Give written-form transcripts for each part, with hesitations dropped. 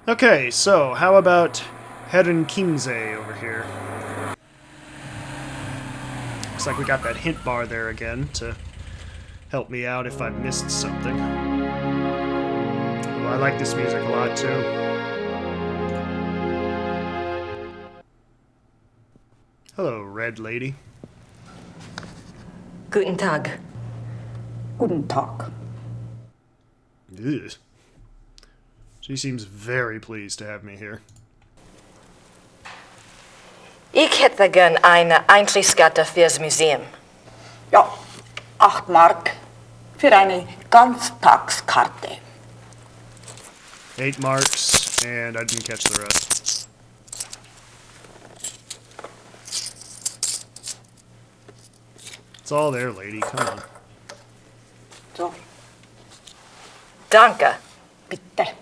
Okay, so how about Herren Kimsey over here? Looks like we got that hint bar there again to help me out if I missed something. Well, I like this music a lot too. Hello, Red Lady. Guten Tag. Guten Tag. Ugh. She seems very pleased to have me here. Ich hätte gern eine Eintrittskarte fürs Museum. Ja, 8 Mark für eine Ganztagskarte. 8 marks, and I didn't catch the rest. It's all there, lady. Come on. So, Danke. bitte.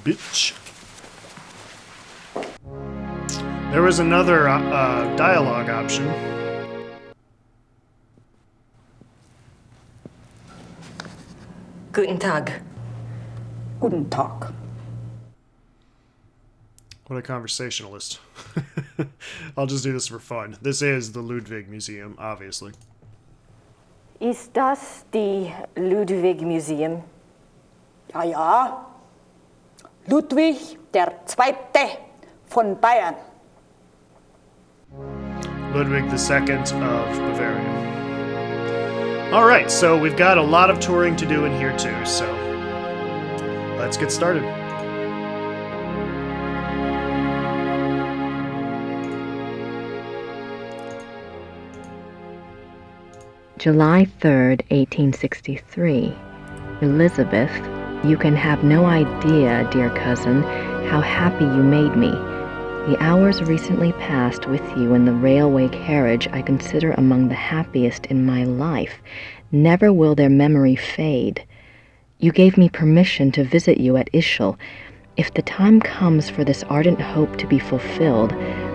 Bitch. There was another dialogue option. Guten Tag. Guten Tag. What a conversationalist. I'll just do this for fun. This is the Ludwig Museum, obviously. Ist das die Ludwig Museum? Ja, ja. Ludwig der Zweite von Bayern. Ludwig II of Bavaria. Alright, so we've got a lot of touring to do in here too, so let's get started. July 3rd, 1863. Elizabeth, you can have no idea, dear cousin, how happy you made me. The hours recently passed with you in the railway carriage I consider among the happiest in my life. Never will their memory fade. You gave me permission to visit you at Ischl. If the time comes for this ardent hope to be fulfilled,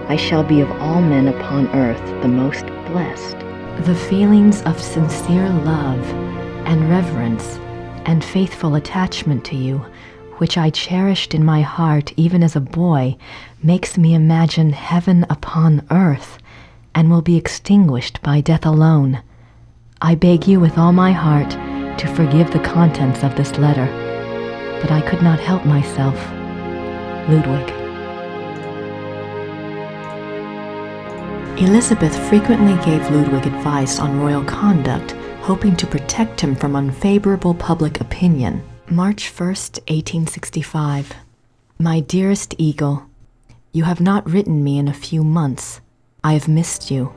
I shall be of all men upon earth the most blessed. The feelings of sincere love and reverence and faithful attachment to you, which I cherished in my heart even as a boy, makes me imagine heaven upon earth, and will be extinguished by death alone. I beg you with all my heart to forgive the contents of this letter, but I could not help myself. Ludwig. Elizabeth frequently gave Ludwig advice on royal conduct, hoping to protect him from unfavorable public opinion. March 1st, 1865. My dearest Eagle, you have not written me in a few months. I have missed you.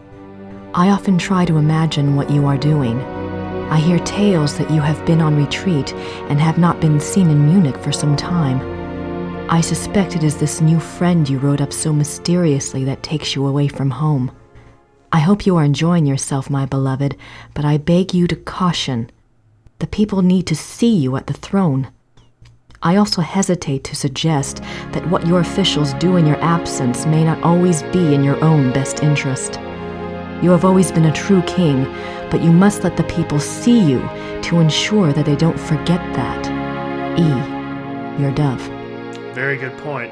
I often try to imagine what you are doing. I hear tales that you have been on retreat and have not been seen in Munich for some time. I suspect it is this new friend you wrote up so mysteriously that takes you away from home. I hope you are enjoying yourself, my beloved, but I beg you to caution. The people need to see you at the throne. I also hesitate to suggest that what your officials do in your absence may not always be in your own best interest. You have always been a true king, but you must let the people see you to ensure that they don't forget that. E. Your dove. Very good point.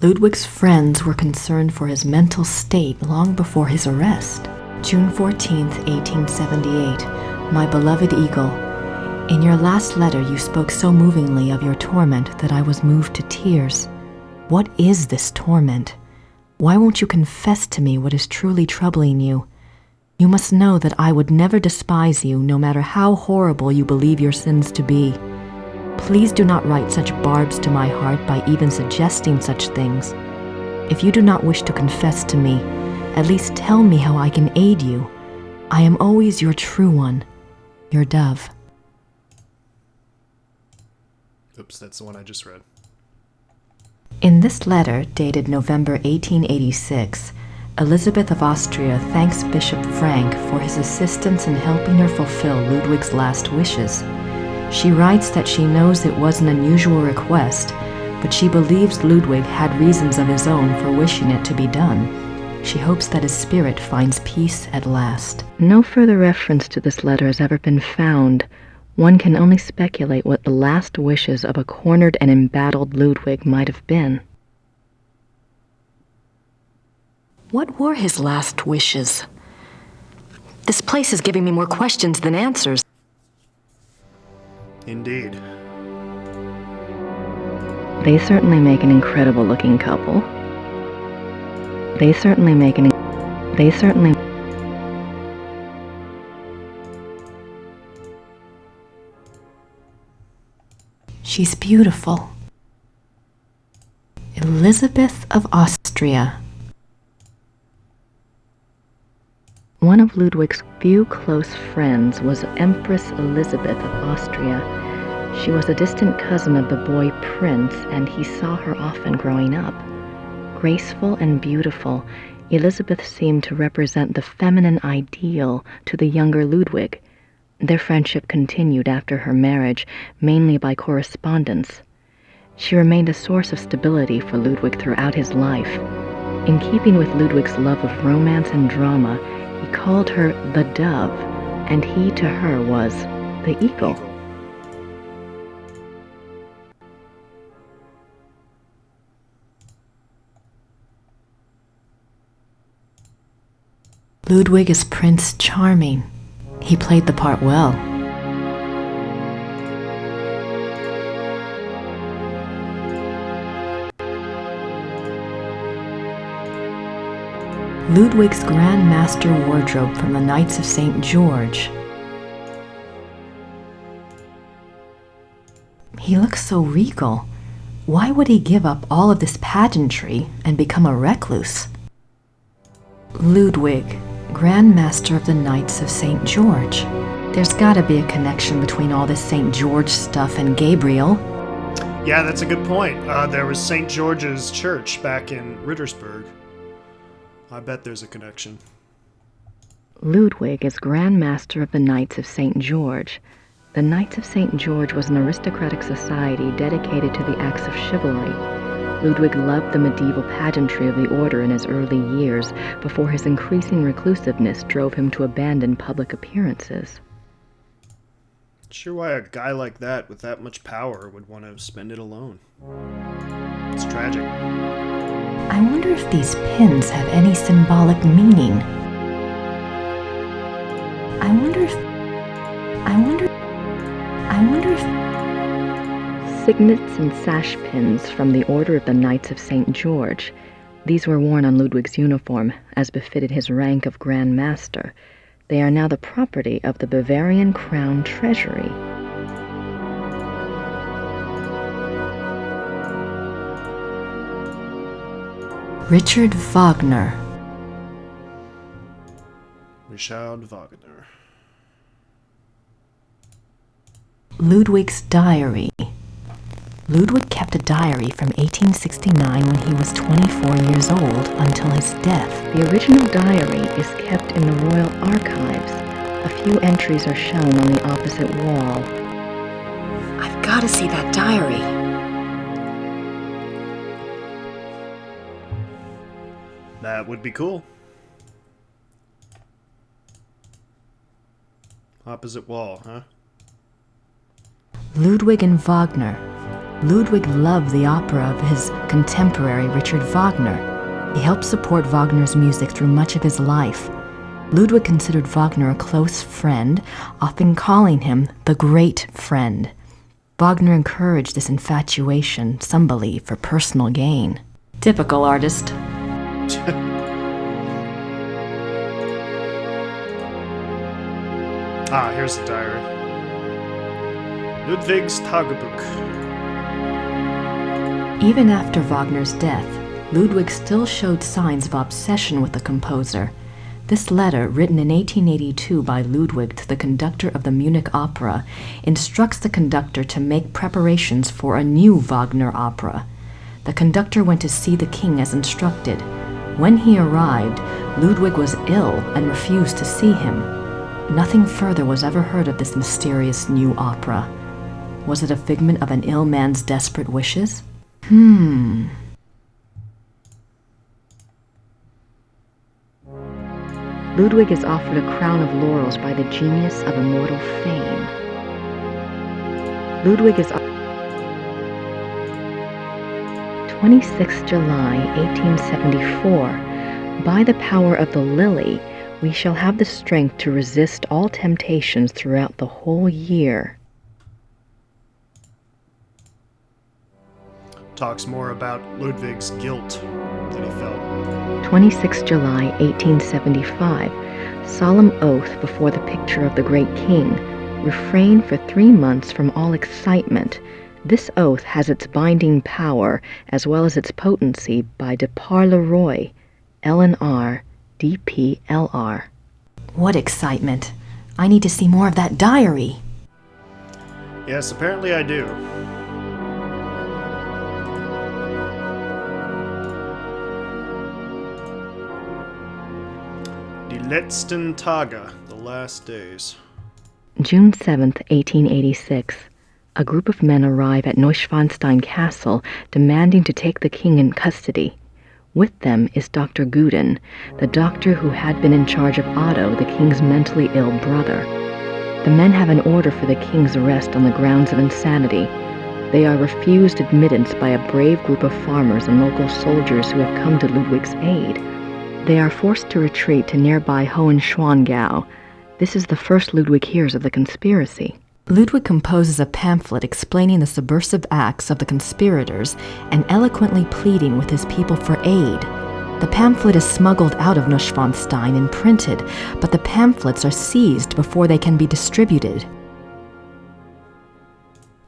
Ludwig's friends were concerned for his mental state long before his arrest. June 14th, 1878. My beloved Eagle, in your last letter you spoke so movingly of your torment that I was moved to tears. What is this torment? Why won't you confess to me what is truly troubling you? You must know that I would never despise you, no matter how horrible you believe your sins to be. Please do not write such barbs to my heart by even suggesting such things. If you do not wish to confess to me, at least tell me how I can aid you. I am always your true one, your dove. Oops, that's the one I just read. In this letter, dated November 1886, Elizabeth of Austria thanks Bishop Frank for his assistance in helping her fulfill Ludwig's last wishes. She writes that she knows it was an unusual request, but she believes Ludwig had reasons of his own for wishing it to be done. She hopes that his spirit finds peace at last. No further reference to this letter has ever been found. One can only speculate what the last wishes of a cornered and embattled Ludwig might have been. What were his last wishes? This place is giving me more questions than answers. Indeed. They certainly make an incredible looking couple. She's beautiful. Elizabeth of Austria. One of Ludwig's few close friends was Empress Elizabeth of Austria. She was a distant cousin of the boy Prince, and he saw her often growing up. Graceful and beautiful, Elizabeth seemed to represent the feminine ideal to the younger Ludwig. Their friendship continued after her marriage, mainly by correspondence. She remained a source of stability for Ludwig throughout his life. In keeping with Ludwig's love of romance and drama, he called her the Dove, and he to her was the Eagle. Ludwig is Prince Charming. He played the part well. Ludwig's Grand Master wardrobe from the Knights of St. George. He looks so regal. Why would he give up all of this pageantry and become a recluse? Ludwig, Grand Master of the Knights of St. George. There's gotta be a connection between all this St. George stuff and Gabriel. Yeah, that's a good point. There was St. George's Church back in Rittersburg. I bet there's a connection. Ludwig is Grand Master of the Knights of St. George. The Knights of St. George was an aristocratic society dedicated to the acts of chivalry. Ludwig loved the medieval pageantry of the order in his early years, before his increasing reclusiveness drove him to abandon public appearances. Not sure why a guy like that with that much power would want to spend it alone. It's tragic. I wonder if these pins have any symbolic meaning. I wonder if... Signets and sash pins from the Order of the Knights of St. George. These were worn on Ludwig's uniform, as befitted his rank of Grand Master. They are now the property of the Bavarian Crown Treasury. Richard Wagner. Richard Wagner. Ludwig's diary. Ludwig kept a diary from 1869 when he was 24 years old until his death. The original diary is kept in the Royal Archives. A few entries are shown on the opposite wall. I've got to see that diary. That would be cool. Opposite wall, huh? Ludwig and Wagner. Ludwig loved the opera of his contemporary Richard Wagner. He helped support Wagner's music through much of his life. Ludwig considered Wagner a close friend, often calling him the great friend. Wagner encouraged this infatuation, some believe, for personal gain. Typical artist. Here's the diary. Ludwig's Tagebuch. Even after Wagner's death, Ludwig still showed signs of obsession with the composer. This letter, written in 1882 by Ludwig to the conductor of the Munich Opera, instructs the conductor to make preparations for a new Wagner opera. The conductor went to see the king as instructed. When he arrived, Ludwig was ill and refused to see him. Nothing further was ever heard of this mysterious new opera. Was it a figment of an ill man's desperate wishes? Ludwig is offered a crown of laurels by the genius of immortal fame. Ludwig is 26 July 1874. By the power of the lily, we shall have the strength to resist all temptations throughout the whole year. Talks more about Ludwig's guilt that he felt. 26 July 1875. Solemn oath before the picture of the great king. Refrain for 3 months from all excitement. This oath has its binding power as well as its potency by de par le Roi, LNR, DPLR. What excitement. I need to see more of that diary. Yes, apparently I do. Die letzten Tage, the last days. June 7th, 1886. A group of men arrive at Neuschwanstein Castle demanding to take the king in custody. With them is Dr. Guden, the doctor who had been in charge of Otto, the king's mentally ill brother. The men have an order for the king's arrest on the grounds of insanity. They are refused admittance by a brave group of farmers and local soldiers who have come to Ludwig's aid. They are forced to retreat to nearby Hohenschwangau. This is the first Ludwig hears of the conspiracy. Ludwig composes a pamphlet explaining the subversive acts of the conspirators and eloquently pleading with his people for aid. The pamphlet is smuggled out of Neuschwanstein and printed, but the pamphlets are seized before they can be distributed.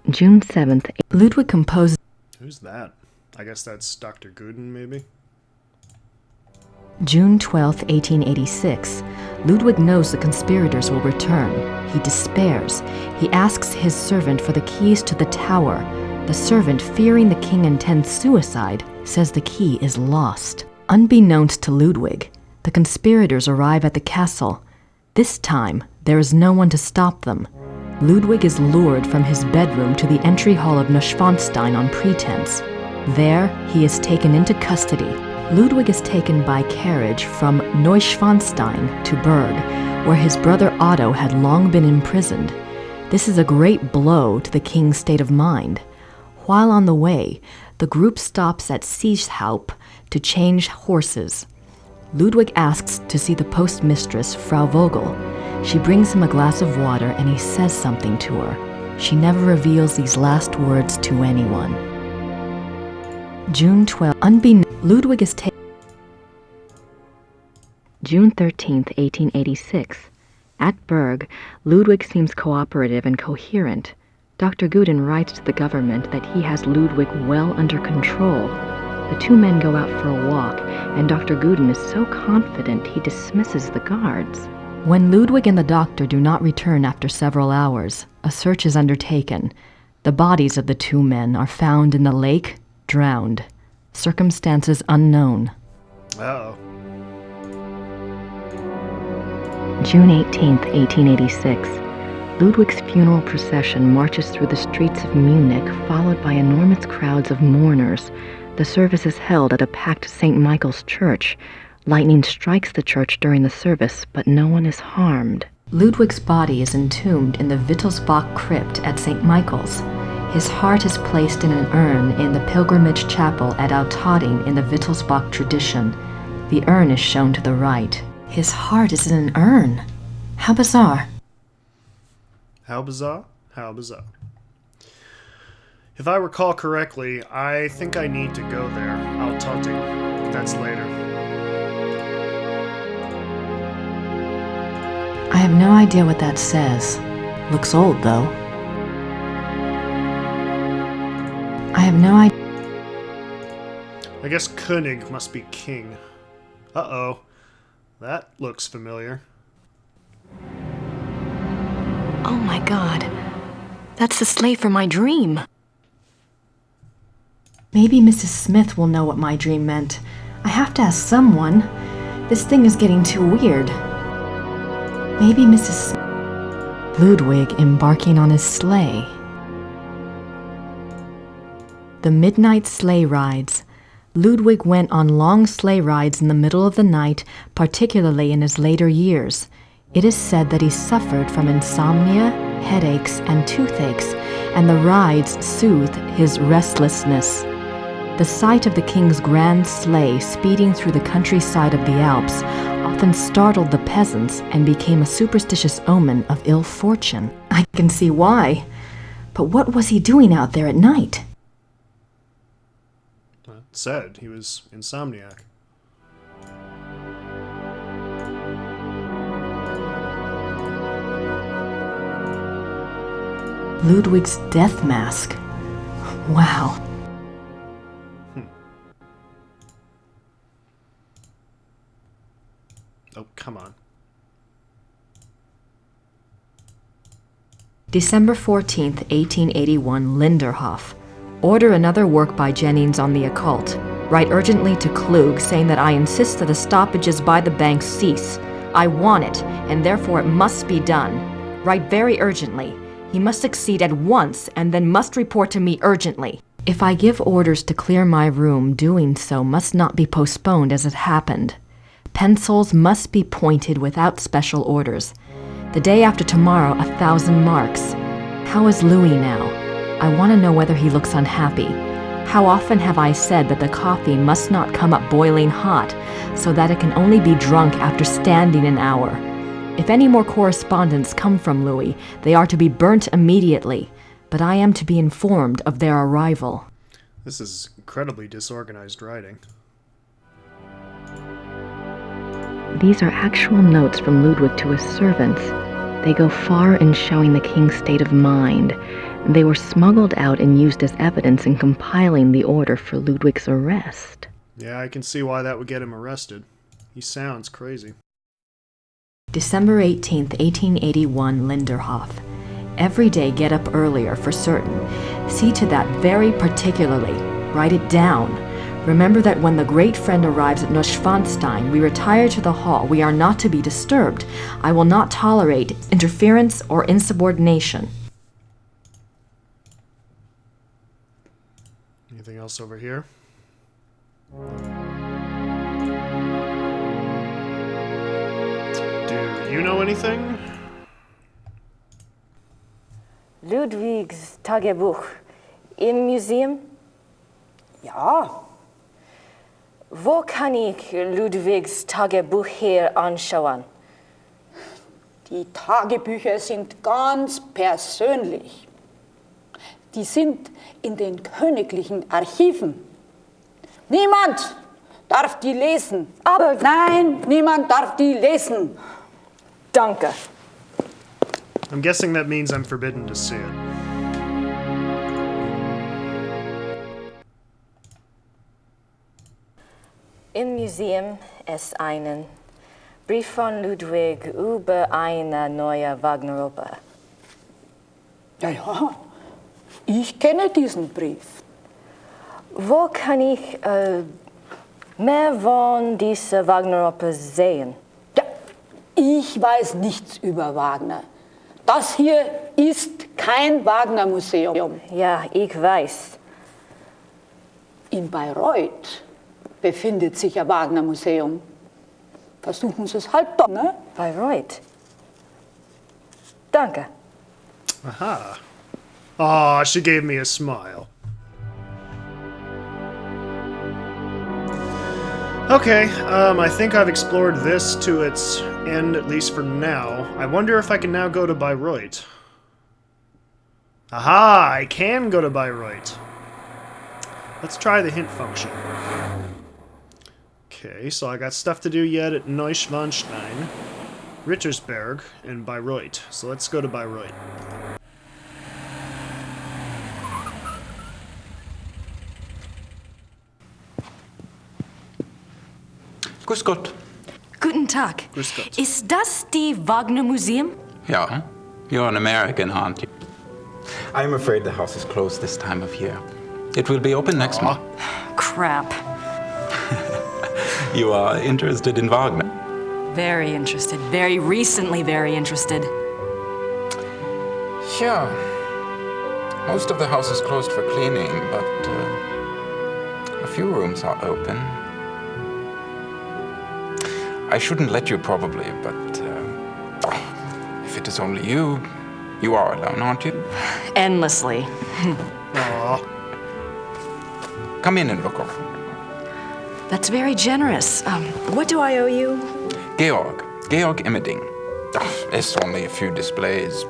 June 7th. Ludwig composes... Who's that? I guess that's Dr. Guden, maybe? June 12, 1886. Ludwig knows the conspirators will return. He despairs. He asks his servant for the keys to the tower. The servant, fearing the king intends suicide, says the key is lost. Unbeknownst to Ludwig, the conspirators arrive at the castle. This time, there is no one to stop them. Ludwig is lured from his bedroom to the entry hall of Neuschwanstein on pretense. There, he is taken into custody. Ludwig is taken by carriage from Neuschwanstein to Berg, where his brother Otto had long been imprisoned. This is a great blow to the king's state of mind. While on the way, the group stops at Seeshaupt to change horses. Ludwig asks to see the postmistress, Frau Vogel. She brings him a glass of water and he says something to her. She never reveals these last words to anyone. June 12. Ludwig is taken. June 13th, 1886. At Berg, Ludwig seems cooperative and coherent. Dr. Guden writes to the government that he has Ludwig well under control. The two men go out for a walk, and Dr. Guden is so confident he dismisses the guards. When Ludwig and the doctor do not return after several hours, a search is undertaken. The bodies of the two men are found in the lake, drowned. Circumstances unknown. Uh-oh. June 18th, 1886. Ludwig's funeral procession marches through the streets of Munich, followed by enormous crowds of mourners. The service is held at a packed St. Michael's church. Lightning strikes the church during the service, but no one is harmed. Ludwig's body is entombed in the Wittelsbach crypt at St. Michael's. His heart is placed in an urn in the pilgrimage chapel at Altötting in the Wittelsbach tradition. The urn is shown to the right. His heart is in an urn. How bizarre. How bizarre? How bizarre. If I recall correctly, I think I need to go there. Altötting. But that's later. I have no idea what that says. Looks old, though. I have no idea. I guess König must be king. Uh-oh. That looks familiar. Oh my god. That's the sleigh from my dream. Maybe Mrs. Smith will know what my dream meant. I have to ask someone. This thing is getting too weird. Maybe Mrs. Smith. Ludwig embarking on his sleigh. The midnight sleigh rides. Ludwig went on long sleigh rides in the middle of the night, particularly in his later years. It is said that he suffered from insomnia, headaches, and toothaches, and the rides soothed his restlessness. The sight of the king's grand sleigh speeding through the countryside of the Alps often startled the peasants and became a superstitious omen of ill fortune. I can see why. But what was he doing out there at night? Said he was insomniac. Ludwig's death mask. Wow. Oh, come on. December 14th, 1881, Linderhof. Order another work by Jennings on the occult. Write urgently to Klug saying that I insist that the stoppages by the bank cease. I want it, and therefore it must be done. Write very urgently. He must succeed at once, and then must report to me urgently. If I give orders to clear my room, doing so must not be postponed as it happened. Pencils must be pointed without special orders. The day after tomorrow, 1,000 marks. How is Louis now? I want to know whether he looks unhappy. How often have I said that the coffee must not come up boiling hot, so that it can only be drunk after standing an hour? If any more correspondence come from Louis, they are to be burnt immediately, but I am to be informed of their arrival. This is incredibly disorganized writing. These are actual notes from Ludwig to his servants. They go far in showing the king's state of mind. They were smuggled out and used as evidence in compiling the order for Ludwig's arrest. Yeah, I can see why that would get him arrested. He sounds crazy. December 18th, 1881, Linderhof. Every day get up earlier for certain. See to that very particularly. Write it down. Remember that when the great friend arrives at Neuschwanstein, we retire to the hall. We are not to be disturbed. I will not tolerate interference or insubordination. Anything else over here? Do you know anything? Ludwigs Tagebuch im Museum? Ja, Wo kann ich Ludwigs Tagebuch hier anschauen? die Tagebücher sind ganz persönlich. Die sind in den königlichen Archiven. Niemand darf die lesen. Aber Nein, niemand darf die lesen. danke. I'm guessing that means I'm forbidden to see it. Im Museum ist einen Brief von Ludwig über eine neue Wagner-Oper. Ja, ja, ich kenne diesen Brief. Wo kann ich mehr von dieser Wagner-Oper sehen? Ja, ich weiß nichts über Wagner. Das hier ist kein Wagner-Museum. Ja, ich weiß. In Bayreuth befindet sich ein Wagner-Museum. Versuchen Sie es halt doch, ne? Bayreuth. Danke. Aha. Aw, she gave me a smile. Okay, I think I've explored this to its end, at least for now. I wonder if I can now go to Bayreuth. Aha, I can go to Bayreuth. Let's try the hint function. Okay, so I got stuff to do yet at Neuschwanstein, Rittersberg, and Bayreuth. So let's go to Bayreuth. Grüß Gott. Guten Tag. Grüß Gott. Ist das die Wagner Museum? Yeah, you're an American, aren't you? I'm afraid the house is closed this time of year. It will be open next month. Crap. You are interested in Wagner? Very interested. Very recently very interested. Yeah. Most of the house is closed for cleaning, but a few rooms are open. I shouldn't let you probably, but if it is only you, you are alone, aren't you? Endlessly. Aw. Come in and look over. That's very generous. What do I owe you? Georg Immerding. It's only a few displays.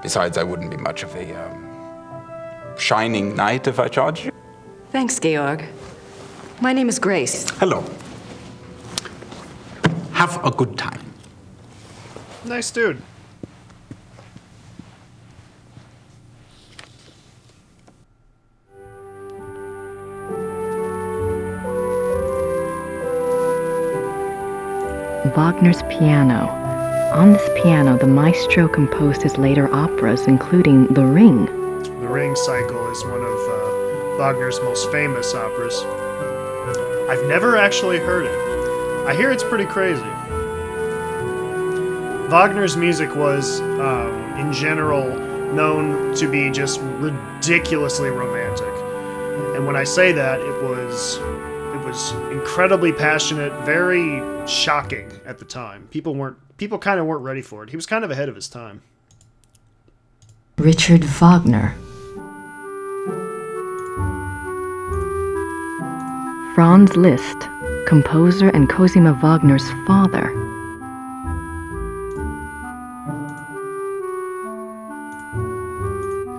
Besides, I wouldn't be much of a shining knight if I charged you. Thanks, Georg. My name is Grace. Hello. Have a good time. Nice dude. Wagner's piano. On this piano, the maestro composed his later operas, including The Ring. The Ring Cycle is one of Wagner's most famous operas. I've never actually heard it. I hear it's pretty crazy. Wagner's music was, in general, known to be just ridiculously romantic. And when I say that, it was incredibly passionate, very shocking at the time. People kind of weren't ready for it. He was kind of ahead of his time. Richard Wagner. Franz Liszt, composer and Cosima Wagner's father.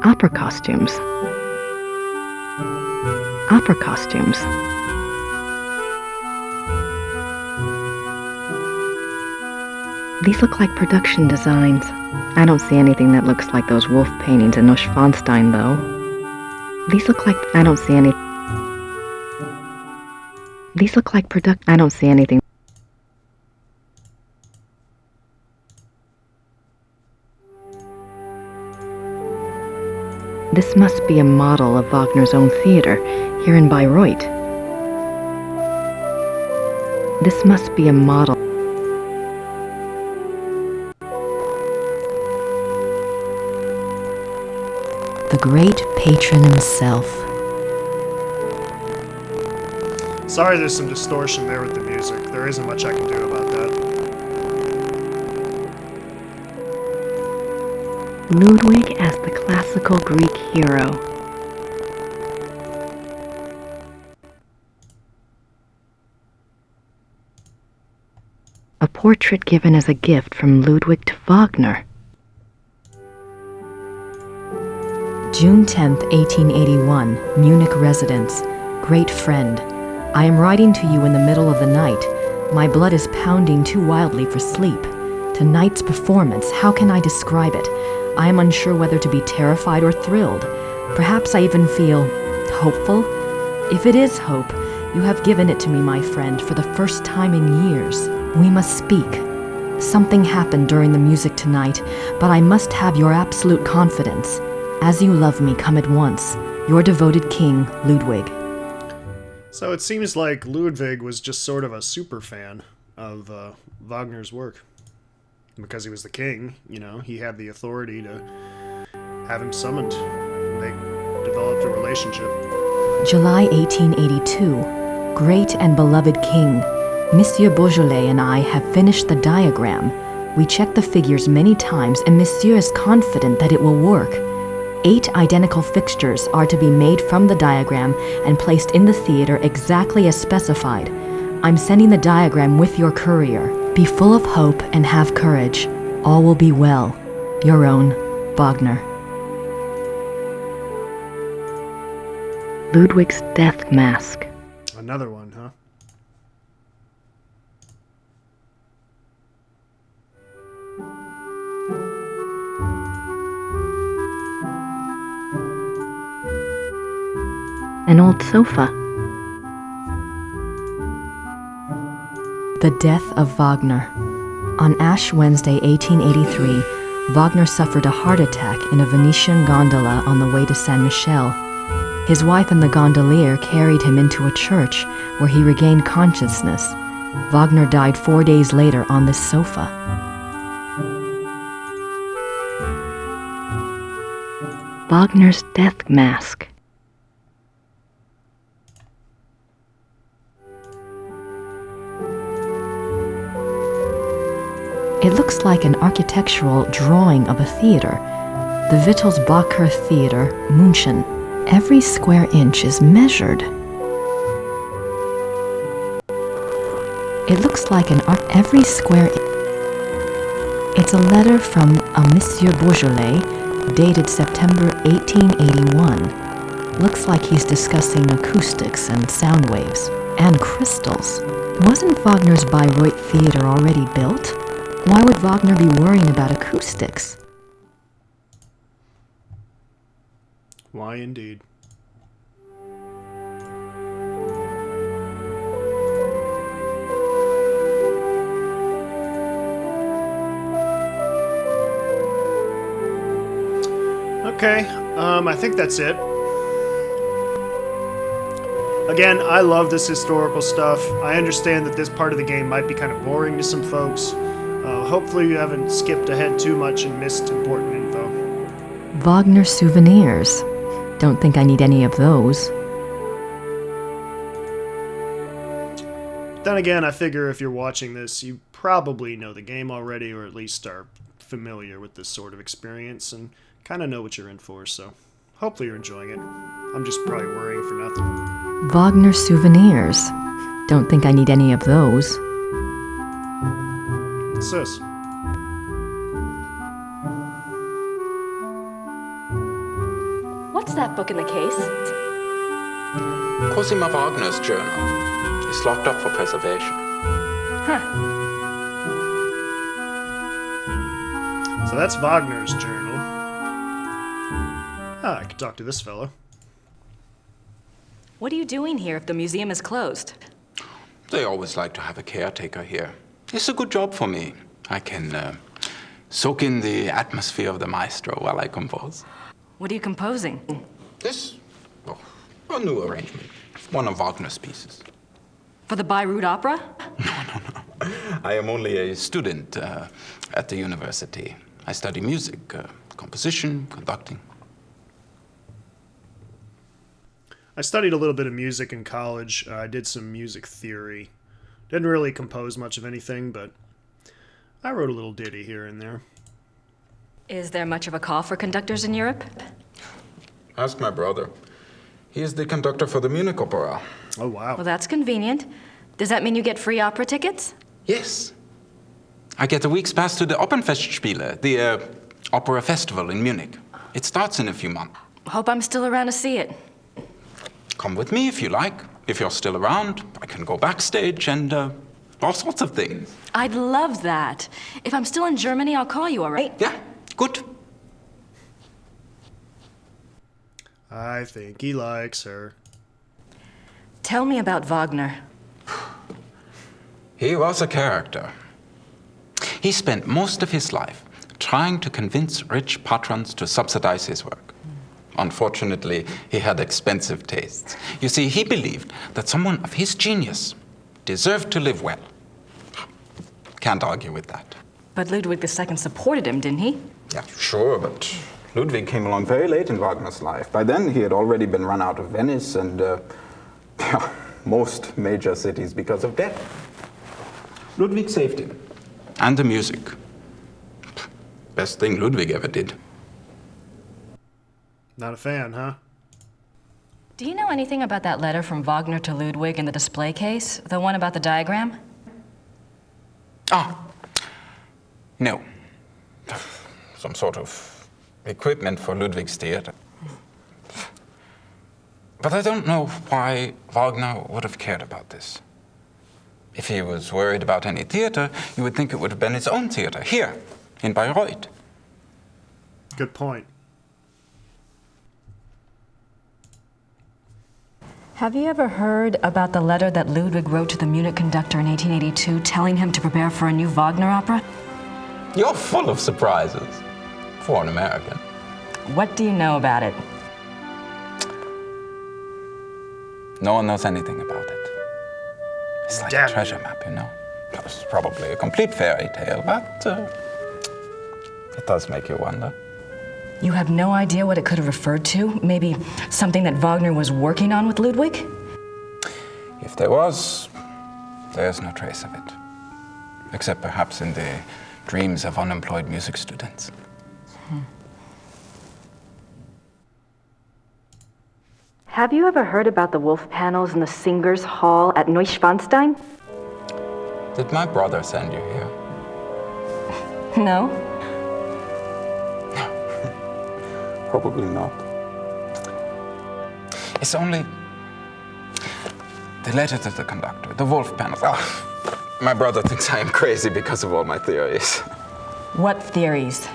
Opera costumes. Opera costumes. These look like production designs. I don't see anything that looks like those wolf paintings in Neuschwanstein, though. These look like... I don't see any... These look like I don't see anything. This must be a model of Wagner's own theater, here in Bayreuth. This must be a model. The great patron himself. Sorry there's some distortion there with the music. There isn't much I can do about that. Ludwig as the classical Greek hero. A portrait given as a gift from Ludwig to Wagner. June 10th, 1881, Munich residence. Great friend. I am writing to you in the middle of the night. My blood is pounding too wildly for sleep. Tonight's performance, how can I describe it? I am unsure whether to be terrified or thrilled. Perhaps I even feel hopeful. If it is hope, you have given it to me, my friend, for the first time in years. We must speak. Something happened during the music tonight, but I must have your absolute confidence. As you love me, come at once. Your devoted king, Ludwig. So it seems like Ludwig was just sort of a super fan of Wagner's work. Because he was the king, you know, he had the authority to have him summoned. They developed a relationship. July 1882. Great and beloved king, Monsieur Beaujolais and I have finished the diagram. We checked the figures many times and Monsieur is confident that it will work. 8 identical fixtures are to be made from the diagram and placed in the theater exactly as specified. I'm sending the diagram with your courier. Be full of hope and have courage. All will be well. Your own, Wagner. Ludwig's death mask. Another one, huh? An old sofa. The death of Wagner. On Ash Wednesday, 1883, Wagner suffered a heart attack in a Venetian gondola on the way to Saint Michel. His wife and the gondolier carried him into a church where he regained consciousness. Wagner died 4 days later on this sofa. Wagner's death mask. looks like an architectural drawing of a theater. The Wittelsbacher Theater, München. Every square inch is measured. It looks like every square. It's a letter from a Monsieur Beaujolais, dated September 1881. Looks like he's discussing acoustics and sound waves, and crystals. Wasn't Wagner's Bayreuth Theater already built? Why would Wagner be worrying about acoustics? Why indeed? Okay, I think that's it. Again, I love this historical stuff. I understand that this part of the game might be kind of boring to some folks. Hopefully you haven't skipped ahead too much and missed important info. Wagner souvenirs. Don't think I need any of those. Then again, I figure if you're watching this, you probably know the game already, or at least are familiar with this sort of experience, and kind of know what you're in for, so hopefully you're enjoying it. I'm just probably worrying for nothing. Wagner souvenirs. Don't think I need any of those. What's this? What's that book in the case? Cosima Wagner's journal. It's locked up for preservation. So that's Wagner's journal. Ah, I could talk to this fellow. What are you doing here if the museum is closed? They always like to have a caretaker here. It's a good job for me. I can soak in the atmosphere of the maestro while I compose. What are you composing? This? Oh, a new arrangement. One of Wagner's pieces. For the Bayreuth Opera? No. I am only a student at the university. I study music, composition, conducting. I studied a little bit of music in college. I did some music theory. Didn't really compose much of anything, but I wrote a little ditty here and there. Is there much of a call for conductors in Europe? Ask my brother. He is the conductor for the Munich Opera. Oh, wow. Well, that's convenient. Does that mean you get free opera tickets? Yes. I get a week's pass to the Opernfestspiele, the opera festival in Munich. It starts in a few months. Hope I'm still around to see it. Come with me if you like. If you're still around, I can go backstage and all sorts of things. I'd love that. If I'm still in Germany, I'll call you, all right? Yeah, good. I think he likes her. Tell me about Wagner. He was a character. He spent most of his life trying to convince rich patrons to subsidize his work. Unfortunately, he had expensive tastes. You see, he believed that someone of his genius deserved to live well. Can't argue with that. But Ludwig II supported him, didn't he? Yeah, sure, but Ludwig came along very late in Wagner's life. By then, he had already been run out of Venice and most major cities because of debt. Ludwig saved him. And the music. Best thing Ludwig ever did. Not a fan, huh? Do you know anything about that letter from Wagner to Ludwig in the display case? The one about the diagram? Ah, no. Some sort of equipment for Ludwig's theater. But I don't know why Wagner would have cared about this. If he was worried about any theater, you would think it would have been his own theater, here, in Bayreuth. Good point. Have you ever heard about the letter that Ludwig wrote to the Munich conductor in 1882 telling him to prepare for a new Wagner opera? You're full of surprises for an American. What do you know about it? No one knows anything about it. It's like Damn. a treasure map, you know? It's probably a complete fairy tale, but it does make you wonder. You have no idea what it could have referred to? Maybe something that Wagner was working on with Ludwig? If there was, there's no trace of it. Except perhaps in the dreams of unemployed music students. Have you ever heard about the wolf panels in the Singers' Hall at Neuschwanstein? Did my brother send you here? No. Probably not. It's only the letter to the conductor, the wolf panels. Oh, my brother thinks I am crazy because of all my theories. What theories?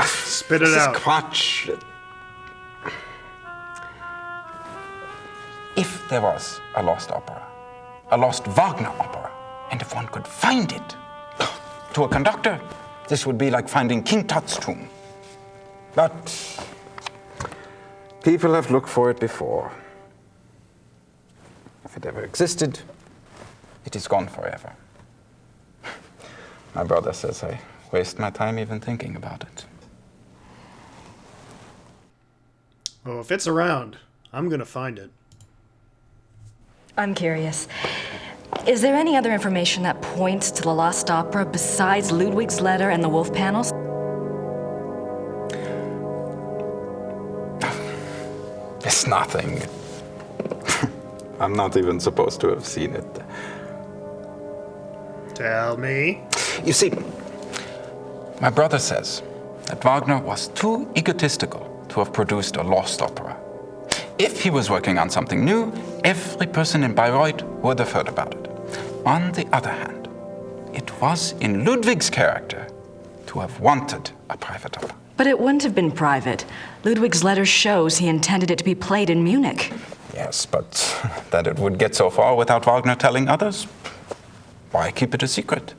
Spit it This out. is Quatsch. If there was a lost opera, a lost Wagner opera, and if one could find it, to a conductor, this would be like finding King Tut's tomb. But people have looked for it before. If it ever existed, it is gone forever. My brother says I waste my time even thinking about it. Oh, if it's around, I'm gonna find it. I'm curious. Is there any other information that points to the lost opera besides Ludwig's letter and the wolf panels? It's nothing. I'm not even supposed to have seen it. Tell me. You see, my brother says that Wagner was too egotistical to have produced a lost opera. If he was working on something new, every person in Bayreuth would have heard about it. On the other hand, it was in Ludwig's character to have wanted a private opera. But it wouldn't have been private. Ludwig's letter shows he intended it to be played in Munich. Yes, but that it would get so far without Wagner telling others? Why keep it a secret?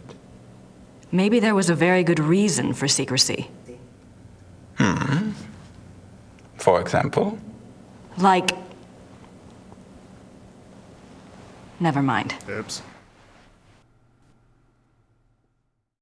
Maybe there was a very good reason for secrecy. For example? Like... Never mind. Oops.